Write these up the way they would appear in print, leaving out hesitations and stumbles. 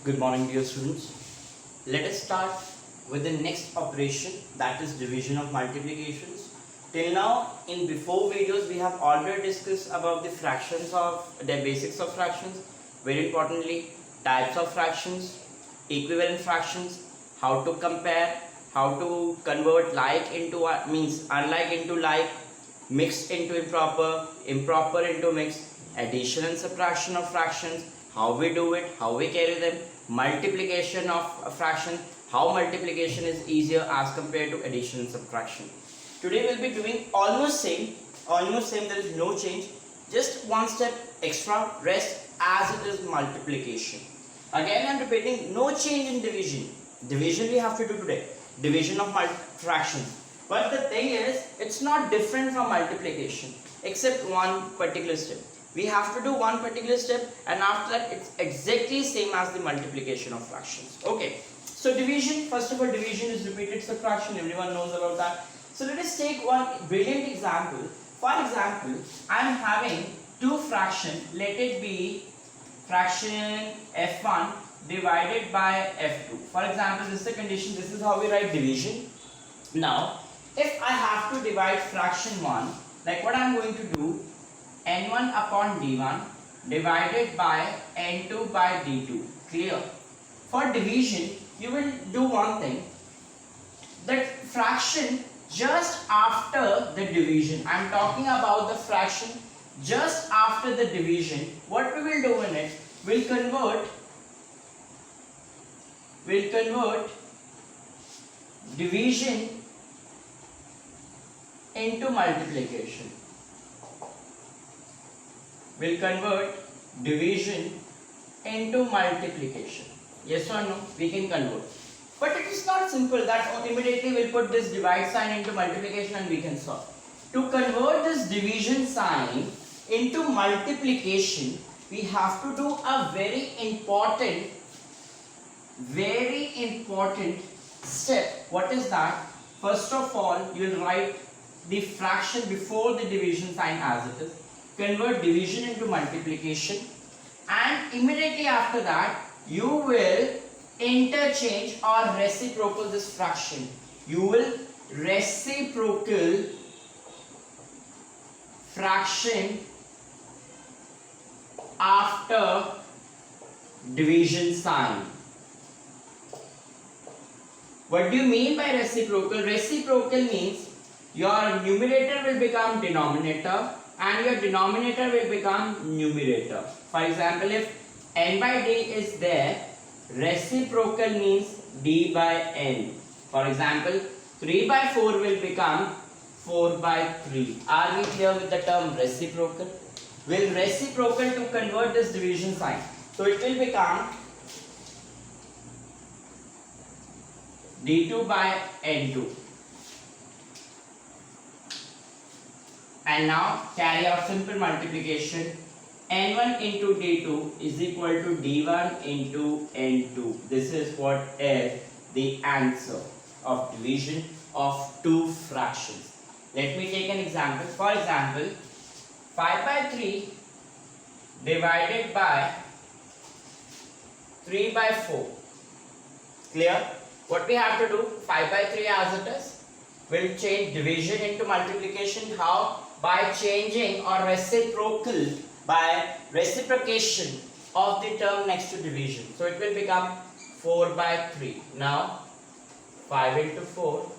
Good morning, dear students. Let us start with the next operation, that is division of multiplications. Till now, in before videos, we have already discussed about the fractions of the basics of fractions. Very importantly, types of fractions, equivalent fractions, how to compare, how to convert like into means unlike into like, mixed into improper, improper into mixed, addition and subtraction of fractions, how we do it, how we carry them, multiplication of a fraction, how multiplication is easier as compared to addition and subtraction. Today we'll be doing almost same, there is no change, just one step extra, rest as it is multiplication. Again I'm repeating, no change in division. Division we have to do today, division of fractions. But the thing is, it's not different from multiplication except one particular step. We have to do one particular step, and after that it's exactly same as the multiplication of fractions. Okay, so division, first of all, division is repeated subtraction, everyone knows about that. So let us take one brilliant example. For example, I am having two fractions, let it be fraction f1 divided by f2. For example, this is the condition, this is how we write division. Now if I have to divide fraction 1, like what I am going to do, n1 upon d1 divided by n2 by d2. Clear? For division, you will do one thing, that fraction just after the division, I am talking about the fraction just after the division, what we will do in it, we'll convert division into multiplication. We'll convert division into multiplication. Yes or no? We can convert. But it is not simple that immediately we'll put this divide sign into multiplication and we can solve. To convert this division sign into multiplication, we have to do a very important step. What is that? First of all, you will write the fraction before the division sign as it is, convert division into multiplication, and immediately after that you will interchange or reciprocal this fraction. You will reciprocal fraction after division sign. What do you mean by reciprocal? Reciprocal means your numerator will become denominator and your denominator will become numerator. For example, if n by d is there, reciprocal means d by n. For example, 3 by 4 will become 4 by 3. Are we clear with the term reciprocal? Will reciprocal to convert this division sign. So it will become d2 by n2. And now carry out simple multiplication. n1 into d2 is equal to d1 into n2. This is what is the answer of division of two fractions. Let me take an example. For example, 5 by 3 divided by 3 by 4. Clear? What we have to do? 5 by 3 as it is. We'll change division into multiplication. How? By changing or by reciprocation of the term next to division. So it will become 4 by 3. Now 5 into 4,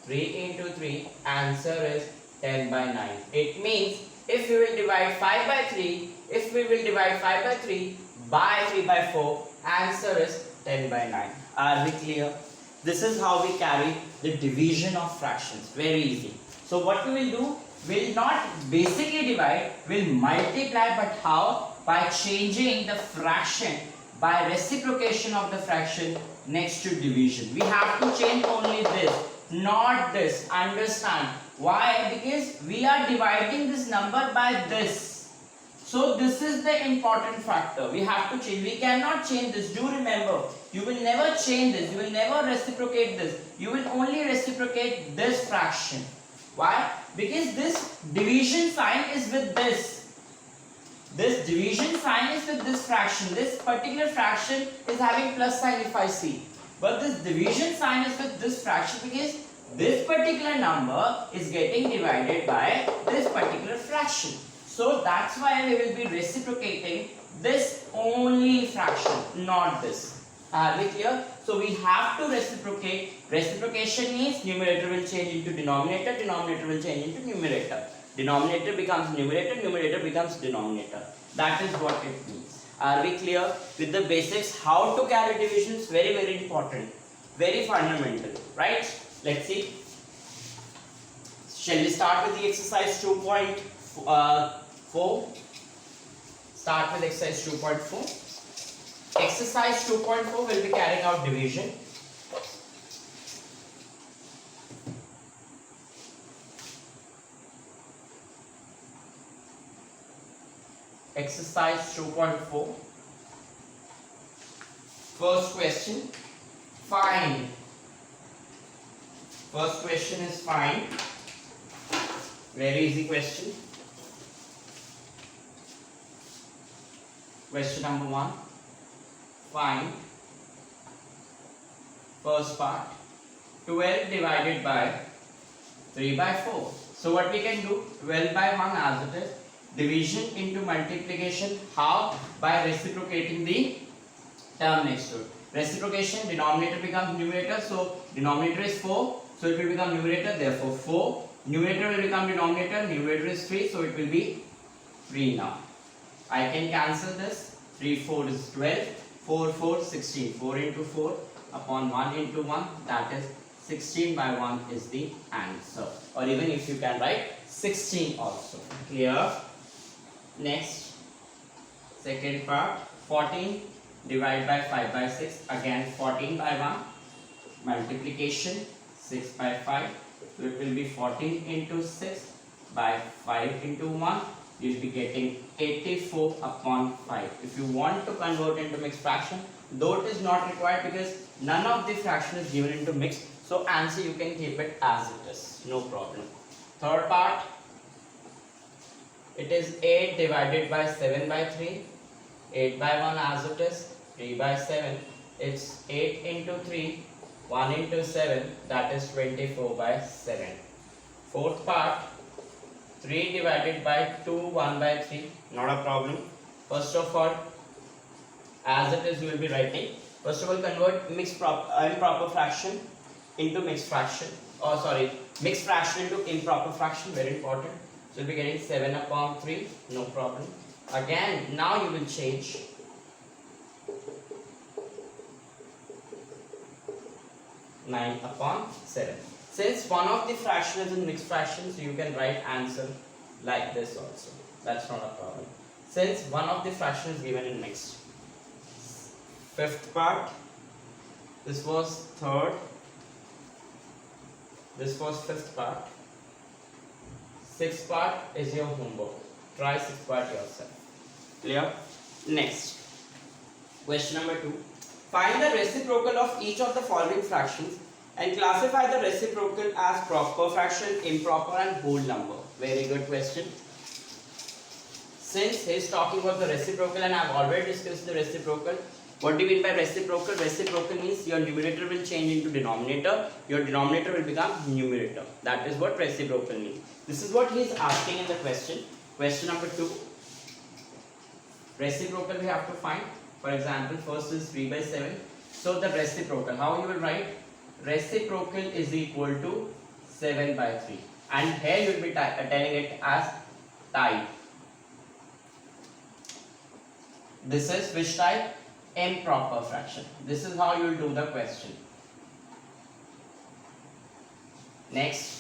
3 into 3, answer is 10 by 9. It means if we will divide 5 by 3, by 3 by 4, answer is 10 by 9. Are we clear? This is how we carry the division of fractions. Very easy. So what we will do? Will not basically divide, will multiply, but how? By changing the fraction by reciprocation of the fraction next to division. We have to change only this, not this. Understand? Why? Because we are dividing this number by this. So this is the important factor. We have to change. We cannot change this. Do remember, you will never change this. You will never reciprocate this. You will only reciprocate this fraction. Why? Because this division sign is with this. This division sign is with this fraction. This particular fraction is having plus sign if I see. But this division sign is with this fraction because this particular number is getting divided by this particular fraction. So that's why we will be reciprocating this only fraction, not this. Are we clear? So we have to reciprocate. Reciprocation means numerator will change into denominator, denominator will change into numerator. Denominator becomes numerator, numerator becomes denominator. That is what it means. Are we clear with the basics? How to carry divisions? Very, very important. Very fundamental. Right? Let's see. Shall we start with the exercise 2.4? Start with exercise 2.4. Exercise 2.4 will be carrying out division. Exercise 2.4. First question, find. First question is find. Very easy question. Question number 1. Find. First part, 12 divided by 3 by 4. So what we can do, 12 by 1 as it is. Division into multiplication. How? By reciprocating the term next to it. Reciprocation, denominator becomes numerator. So denominator is 4. So it will become numerator. Therefore 4. Numerator will become denominator. Numerator is 3. So it will be 3 now. I can cancel this. 3 4 is 12. 4 4 16. 4 into 4 upon 1 into 1. That is 16 by 1 is the answer. Or even if you can write 16 also. Clear? Next, second part, 14 divided by 5 by 6. Again 14 by 1. Multiplication 6 by 5. So it will be 14 into 6 by 5 into 1. You will be getting 84 upon 5. If you want to convert into mixed fraction, though it is not required because none of the fraction is given into mixed. So answer you can keep it as it is. No problem. Third part. It is 8 divided by 7 by 3, 8 by 1 as it is, 3 by 7, it's 8 into 3, 1 into 7, that is 24 by 7. Fourth part, 3 divided by 2, 1 by 3, not a problem. First of all, as it is you will be writing, first of all convert improper fraction into mixed fraction, mixed fraction into improper fraction, very important. So you'll be getting 7 upon 3, no problem. Again, now you will change. Nine upon 7. Since one of the fraction is in mixed fraction, so you can write answer like this also. That's not a problem. Since one of the fraction is given in mixed. Fifth part. This was third. This was fifth part. Sixth part is your homework. Try sixth part yourself. Clear? Next. Question number 2. Find the reciprocal of each of the following fractions and classify the reciprocal as proper fraction, improper and whole number. Very good question. Since he is talking about the reciprocal and I have already discussed the reciprocal. What do you mean by reciprocal? Reciprocal means your numerator will change into denominator, your denominator will become numerator. That is what reciprocal means. This is what he is asking in the question. Question number 2. Reciprocal we have to find. For example, first is 3 by 7. So the reciprocal, how you will write? Reciprocal is equal to 7 by 3. And here you will be telling it as type. This is which type? Improper fraction. This is how you will do the question. Next.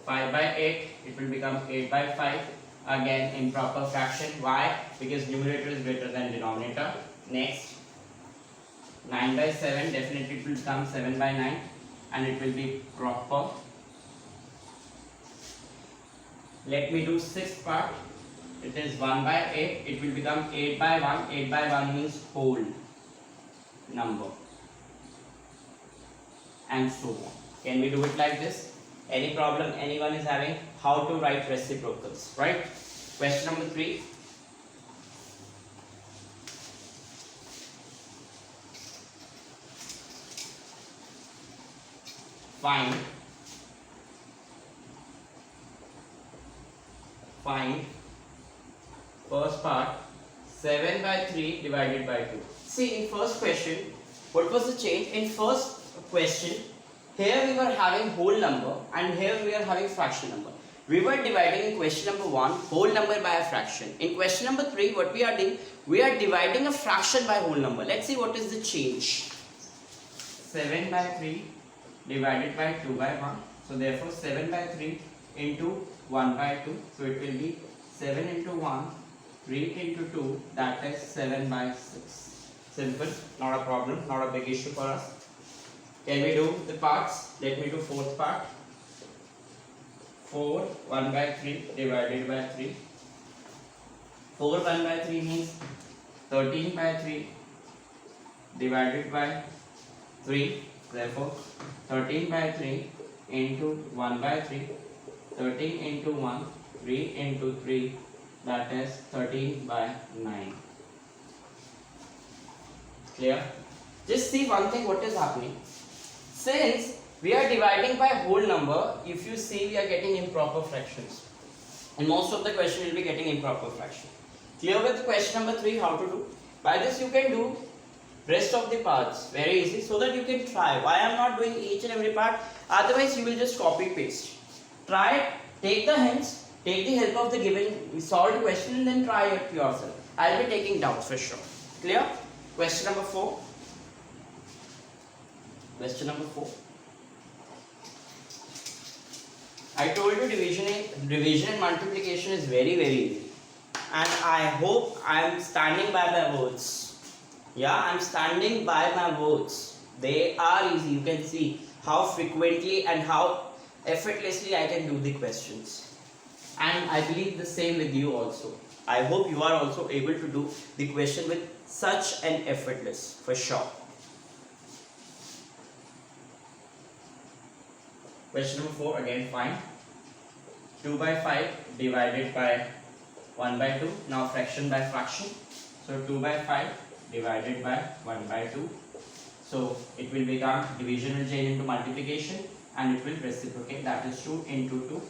5 by 8, it will become 8 by 5. Again, improper fraction. Why? Because numerator is greater than denominator. Next. 9 by 7, definitely it will become 7 by 9. And it will be proper. Let me do sixth part. It is 1 by 8. It will become 8 by 1. 8 by 1 means whole number. And so on. Can we do it like this? Any problem anyone is having? How to write reciprocals, right? Question number 3. Find first part 7 by 3 divided by 2. See, in first question, what was the change? In first question, here we were having whole number and here we are having fraction number. We were dividing in question number 1 whole number by a fraction. In question number 3, what we are doing? We are dividing a fraction by whole number. Let's see what is the change. 7 by 3 divided by 2 by 1. So therefore 7 by 3 into 1 by 2. So it will be 7 into 1, 3 into 2, that is 7 by 6. Simple, not a problem, not a big issue for us. Can we do the parts? Let me do fourth part. 4 1 by 3 divided by 3. 4 1 by 3 means 13 by 3 divided by 3. Therefore 13 by 3 into 1 by 3. 13 into 1, 3 into 3, that is 13 by 9. Clear? Just see one thing, what is happening. Since we are dividing by whole number, if you see, we are getting improper fractions. And most of the question will be getting improper fraction. Clear with question number 3 how to do? By this you can do rest of the parts very easy, so that you can try. Why I am not doing each and every part? Otherwise you will just copy paste. Try it, take the hints, take the help of the given solved question and then try it yourself. I will be taking doubts for sure. Clear? Question number 4. Question number 4. I told you division and multiplication is very easy. And I hope I am standing by my words. Yeah, I am standing by my words. They are easy. You can see how frequently and how effortlessly I can do the questions. And I believe the same with you also. I hope you are also able to do the question with such an effortless, for sure. Question number 4, again find 2 by 5 divided by 1 by 2. Now fraction by fraction. So 2 by 5 divided by 1 by 2. So it will become division will change into multiplication and it will reciprocate, that is 2 into 2,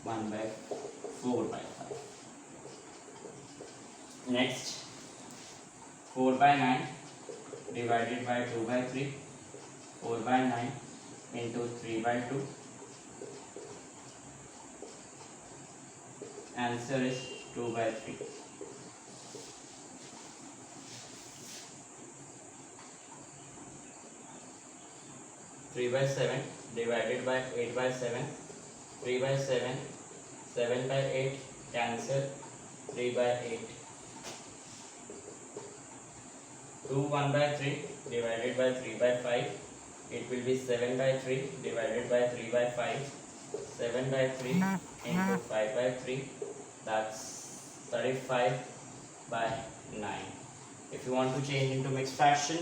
1 by 4 by 5. Next, 4 by 9 divided by 2 by 3, 4 by 9 into 3 by 2. Answer is 2 by 3. Three by 7 divided by 8 by 7, 3 by 7, 7 by 8, cancel, 3 by 8. 2 1 by 3 divided by 3 by 5, it will be 7 by 3 divided by 3 by 5, 7 by 3 into 5 by 3, that's 35 by 9. If you want to change into mixed fraction,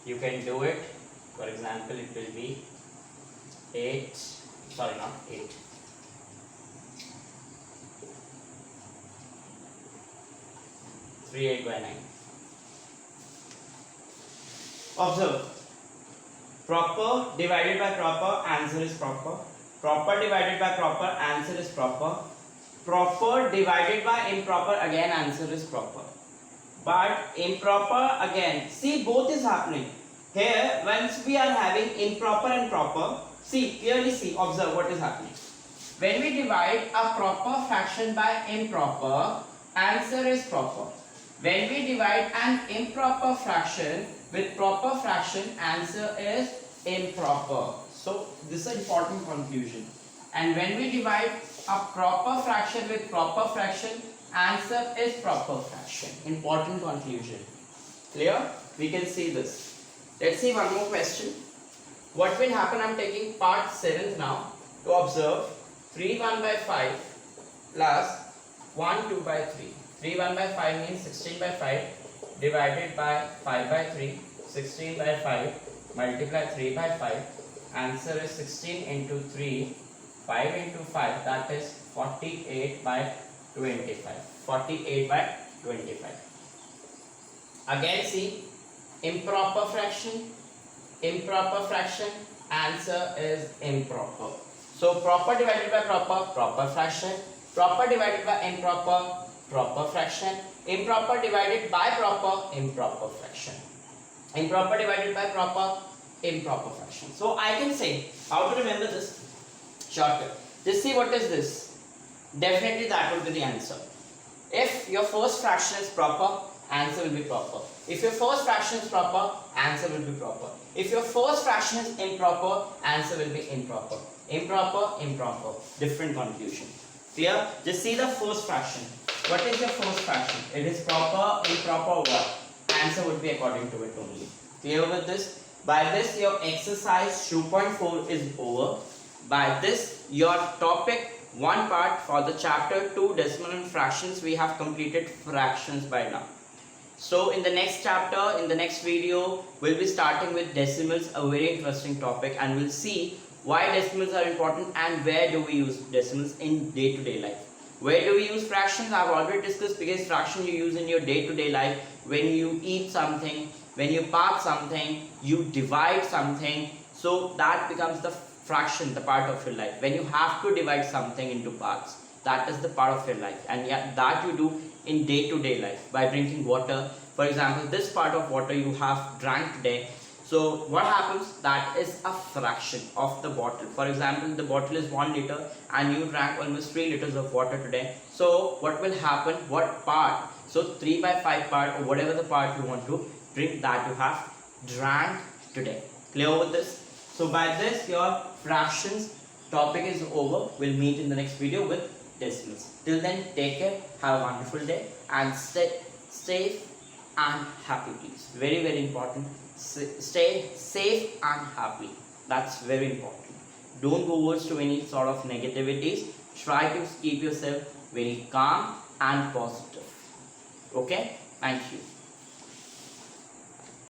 you can do it. For example, it will be 8, sorry not 8. 3 8 by 9. Observe. Proper divided by proper, answer is proper. Proper divided by proper, answer is proper. Proper divided by improper, again answer is proper. But improper again, see both is happening. Here, once we are having improper and proper, see, clearly see, observe what is happening. When we divide a proper fraction by improper, answer is proper. When we divide an improper fraction with proper fraction, answer is improper. So, this is an important conclusion. And when we divide a proper fraction with proper fraction, answer is proper fraction. Important conclusion. Clear? We can see this. Let's see one more question. What will happen? I am taking part 7th now to observe 3 1 by 5 plus 1 2 by 3. 3 1 by 5 means 16 by 5 divided by 5 by 3. 16 by 5 multiply 3 by 5. Answer is 16 into 3, 5 into 5, that is 48 by 25. 48 by 25. Again see, improper fraction, answer is improper. So proper divided by proper, proper fraction, proper divided by improper, proper fraction, improper divided by proper, improper fraction, improper divided by proper, improper fraction. So I can say, how to remember this? Shortcut. Just see what is this. Definitely that will be the answer. If your first fraction is proper, answer will be proper. If your first fraction is proper, answer will be proper. If your first fraction is improper, answer will be improper. Improper, improper. Different confusion. Clear? Just see the first fraction. What is your first fraction? It is proper, improper, what? Answer would be according to it only. Clear with this? By this, your exercise 2.4 is over. By this, your topic 1 part for the chapter 2 decimal and fractions, we have completed fractions by now. So in the next chapter, in the next video, we'll be starting with decimals, a very interesting topic, and we'll see why decimals are important and where do we use decimals in day-to-day life. Where do we use fractions? I've already discussed, because fraction you use in your day-to-day life when you eat something, when you part something, you divide something, so that becomes the fraction, the part of your life. When you have to divide something into parts, that is the part of your life, and yeah, that you do in day-to-day life by drinking water. For example, this part of water you have drank today, so what happens? That is a fraction of the bottle. For example, the bottle is 1 liter and you drank almost 3 liters of water today. So what will happen? What part? So 3 by 5 part, or whatever the part you want to drink, that you have drank today. Clear with this? So by this, your fractions topic is over. We'll meet in the next video with decimals. Till then, take care, have a wonderful day, and stay safe and happy, please. Very, very important. Stay safe and happy. That's very important. Don't go towards to any sort of negativities. Try to keep yourself very calm and positive. Okay? Thank you.